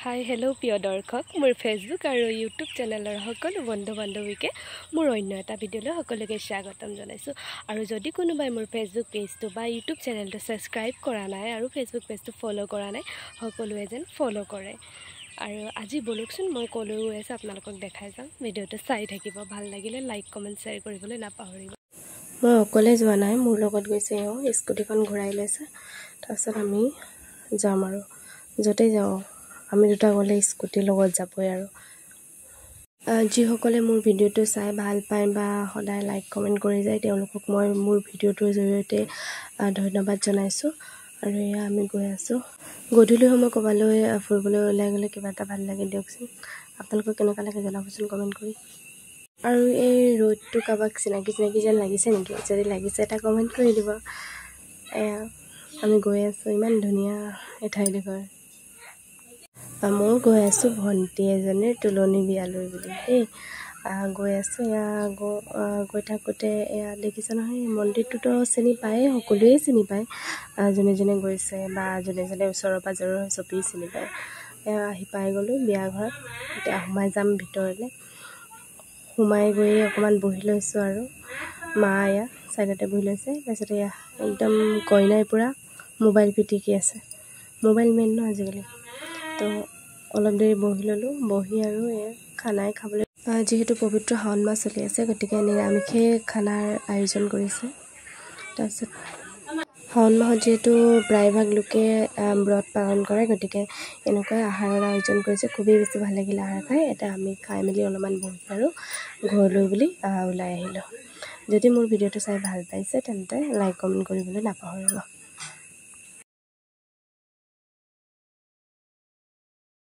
Hi hello' প্ৰিয় দৰ্শক মোৰ ফেচবুক আৰু ইউটিউব চেনেলৰ সকলো বন্ধু বান্ধৱীকে মোৰ অন্য এটা ভিডিঅ'লৈ সকলোকে স্বাগতম জনাইছোঁ। আৰু যদি কোনোবাই মোৰ ফেচবুক পেজটো বা ইউটিউব চেনেলটো ছাবস্ক্ৰাইব কৰা নাই আৰু ফেচবুক পেজটো ফ'ল' কৰা নাই, সকলোৱে যেন ফ'ল' কৰে। আৰু আজি বলকচোন মই ক'লৈ গৈ আছোঁ আপোনালোকক দেখাই যাম। ভিডিঅ'টো চাই থাকিব, ভাল লাগিলে লাইক কমেণ্ট শ্বেয়াৰ কৰিবলৈ নাপাহৰিব। মই অকলে যোৱা নাই, মোৰ লগত গৈছে এওঁ স্কুটিখন ঘূৰাই লৈছে। তাৰপিছত আমি যাম আৰু য'তেই যাওঁ আমি দুটা গ'লে স্কুটিৰ লগত যাবই। আৰু যিসকলে মোৰ ভিডিঅ'টো চাই ভাল পায় বা সদায় লাইক কমেণ্ট কৰি যায় তেওঁলোকক মই মোৰ ভিডিঅ'টোৰ জৰিয়তে ধন্যবাদ জনাইছোঁ। আৰু এয়া আমি গৈ আছোঁ। গধূলি সময় ক'ৰবালৈ ফুৰিবলৈ ওলাই গ'লে কিবা এটা ভাল লাগে দিয়কচোন। আপোনালোকক কেনেকুৱা লাগে জনাবচোন কমেণ্ট কৰি। আৰু এই ৰ'দটো কাৰোবাক চিনাকি যেন লাগিছে নেকি? যদি লাগিছে এটা কমেণ্ট কৰি দিব। এয়া আমি গৈ আছোঁ, ইমান ধুনীয়া এঠাইডোখৰ। মই গৈ আছোঁ ভণ্টি এজনীৰ তোলনি বিয়ালৈ বুলি দেই। গৈ আছোঁ এয়া গৈ থাকোঁতে এয়া দেখিছে নহয়, মন্দিৰটোতো চিনি পায়েই, সকলোৱেই চিনি পায়। যোনে যোনে গৈছে বা যোনে যোনে ওচৰৰ পাজৰৰ চবেই চিনি পায়। এয়া আহি পাই গ'লোঁ বিয়া ঘৰত। এতিয়া সোমাই যাম ভিতৰলৈ। সোমাই গৈ অকণমান বহি লৈছোঁ আৰু মা এয়া ছাইডতে বহি লৈছে। তাৰপিছতে এয়া একদম কইনাই পূৰা মোবাইল পিটিকি আছে। মোবাইল মেইন ন আজিকালি। তো অলপ দেৰি বহি ল'লোঁ। বহি আৰু এই খানাই খাবলৈ, যিহেতু পবিত্ৰ শাওণ মাহ চলি আছে গতিকে নিৰামিষেই খানাৰ আয়োজন কৰিছে। তাৰপিছত শাওণ মাহত যিহেতু প্ৰায়ভাগ লোকে ব্ৰত পালন কৰে গতিকে এনেকুৱাই আহাৰৰ আয়োজন কৰিছে। খুবেই বেছি ভাল লাগিলে আহাৰ খাই। এটা আমি খাই মেলি অলপমান বহি আৰু ঘৰলৈ বুলি ওলাই আহিলোঁ। যদি মোৰ ভিডিঅ'টো চাই ভাল পাইছে তেন্তে লাইক কমেণ্ট কৰিবলৈ নাপাহৰিব।